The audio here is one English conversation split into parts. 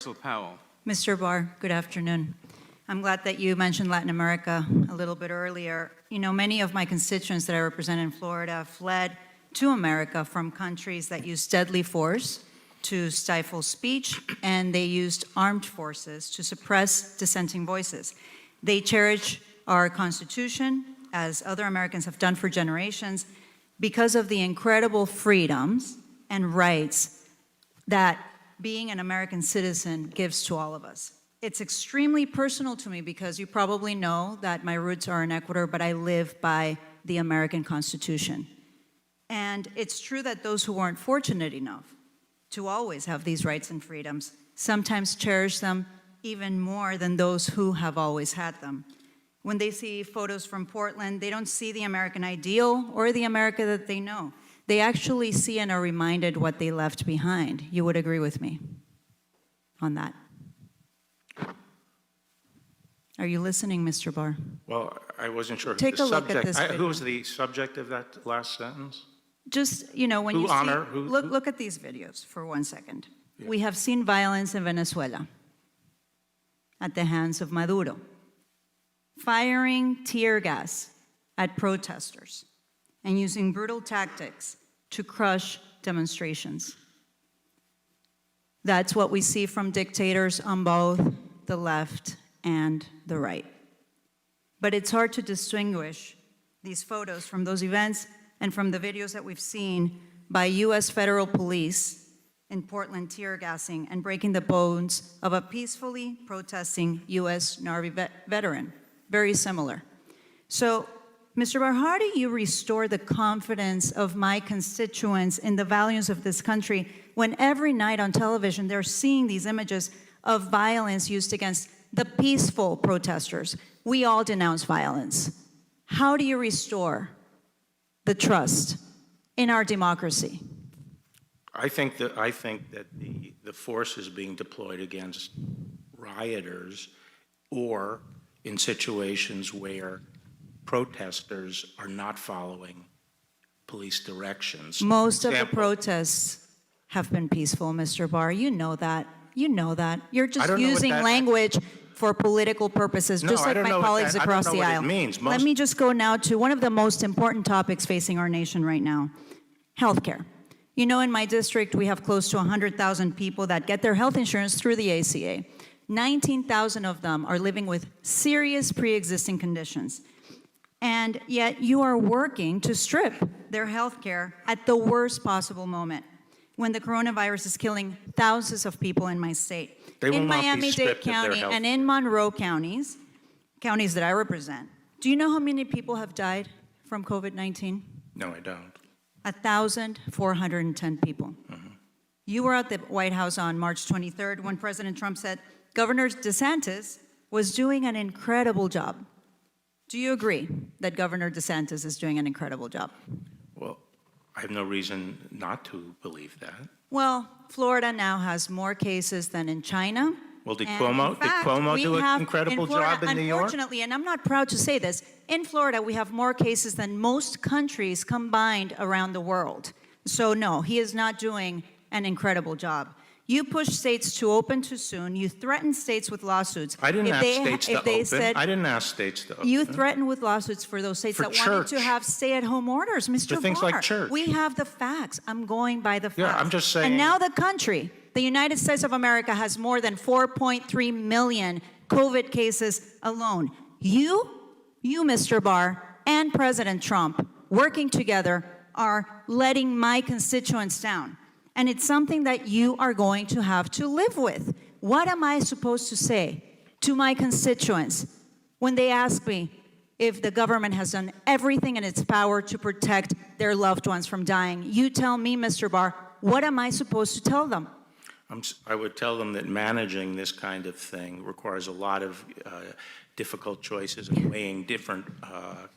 Mucarsel-Powell. Mr. Barr, good afternoon. I'm glad that you mentioned Latin America a little bit earlier. You know, many of my constituents that I represent in Florida fled to America from countries that used deadly force to stifle speech, and they used armed forces to suppress dissenting voices. They cherish our Constitution, as other Americans have done for generations, because of the incredible freedoms and rights that being an American citizen gives to all of us. It's extremely personal to me because you probably know that my roots are in Ecuador, but I live by the American Constitution. And it's true that those who weren't fortunate enough to always have these rights and freedoms sometimes cherish them even more than those who have always had them. When they see photos from Portland, they don't see the American ideal or the America that they know. They actually see and are reminded what they left behind. You would agree with me on that? Are you listening, Mr. Barr? Well, I wasn't sure. Take a look at this video. Who was the subject of that last sentence? Just, you know, when you see, look at these videos for 1 second. Yeah. We have seen violence in Venezuela at the hands of Maduro, firing tear gas at protesters and using brutal tactics to crush demonstrations. That's what we see from dictators on both the left and the right. But it's hard to distinguish these photos from those events and from the videos that we've seen by US federal police in Portland tear gassing and breaking the bones of a peacefully protesting US Navy veteran. Very similar. So, Mr. Barr, how do you restore the confidence of my constituents in the values of this country when every night on television they're seeing these images of violence used against the peaceful protesters? We all denounce violence. How do you restore the trust in our democracy? I think that the force is being deployed against rioters or in situations where protesters are not following police directions. Most of the protests have been peaceful, Mr. Barr. You know that. You know that. You're just using language for political purposes, just like my colleagues across the aisle. Let me just go now to one of the most important topics facing our nation right now, healthcare. You know, in my district, we have close to 100,000 people that get their health insurance through the ACA. 19,000 of them are living with serious pre-existing conditions. And yet you are working to strip their health care at the worst possible moment, when the coronavirus is killing thousands of people in my state. In Miami-Dade County and in Monroe counties that I represent, do you know how many people have died from COVID-19? No, I don't. 1,410 people. Mm-hmm. You were at the White House on March 23rd when President Trump said Governor DeSantis was doing an incredible job. Do you agree that Governor DeSantis is doing an incredible job? Well, I have no reason not to believe that. Well, Florida now has more cases than in China. Well, did Cuomo do an incredible job in New York? Unfortunately, and I'm not proud to say this, in Florida we have more cases than most countries combined around the world. So no, he is not doing an incredible job. You push states to open too soon. You threaten states with lawsuits. I didn't ask states to open. I didn't ask states to open. You threaten with lawsuits for those states that wanted to have stay-at-home orders, Mr. Barr. For things like church. We have the facts. I'm going by the facts. Yeah, I'm just saying. And now the country, the United States of America, has more than 4.3 million COVID cases alone. You, Mr. Barr, and President Trump, working together, are letting my constituents down. And it's something that you are going to have to live with. What am I supposed to say to my constituents when they ask me if the government has done everything in its power to protect their loved ones from dying? You tell me, Mr. Barr, what am I supposed to tell them? I would tell them that managing this kind of thing requires a lot of difficult choices and weighing different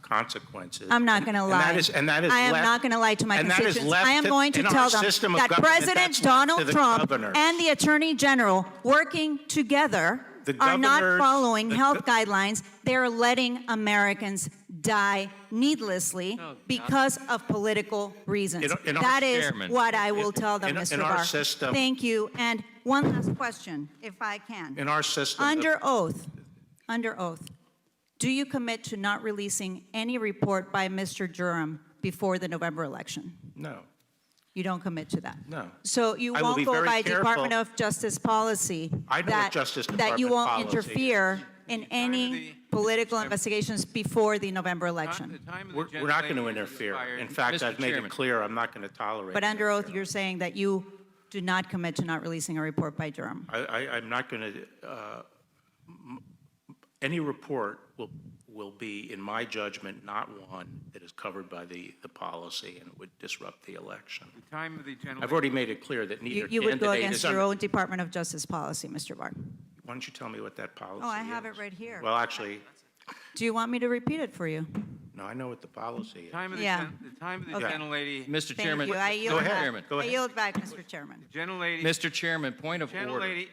consequences. I'm not going to lie. I am not going to lie to my constituents. I am going to tell them that President Donald Trump and the Attorney General working together The are not governors- following the- health guidelines. They're letting Americans die needlessly because of political reasons. In our- That is Chairman. what I will tell them, in Mr. our Barr. system- Thank you. And one last question, if I can. In our system. Under oath, do you commit to not releasing any report by Mr. Durham before the November election? No, You don't commit to that? no. So you I will be won't go very by careful. Department of Justice policy I know what that, Justice that you Department won't policy is. interfere in any political investigations before the November election? We're not going to interfere. In fact, Mr. I've made Chairman. it clear I'm not going to tolerate. But under oath, interference. you're saying that you do not commit to not releasing a report by Durham. I'm not going to, any report will be, in my judgment, not one that is covered by the policy and would disrupt the election. The time of the I've already made it clear that neither You would go candidate against is your under. own Department of Justice policy, Mr. Barr. Why don't you tell me what that policy is? Oh, I have it right here. Well, actually, Do you want me to repeat it for you? no, I know what the policy is. time of the, Yeah. the time of the Okay. gentlelady, Mr. Thank Chairman. you. I yield ahead. back. Chairman. Go I ahead. yield back, Mr. Chairman. gentlelady, Mr. Chairman, point of order. gentlelady,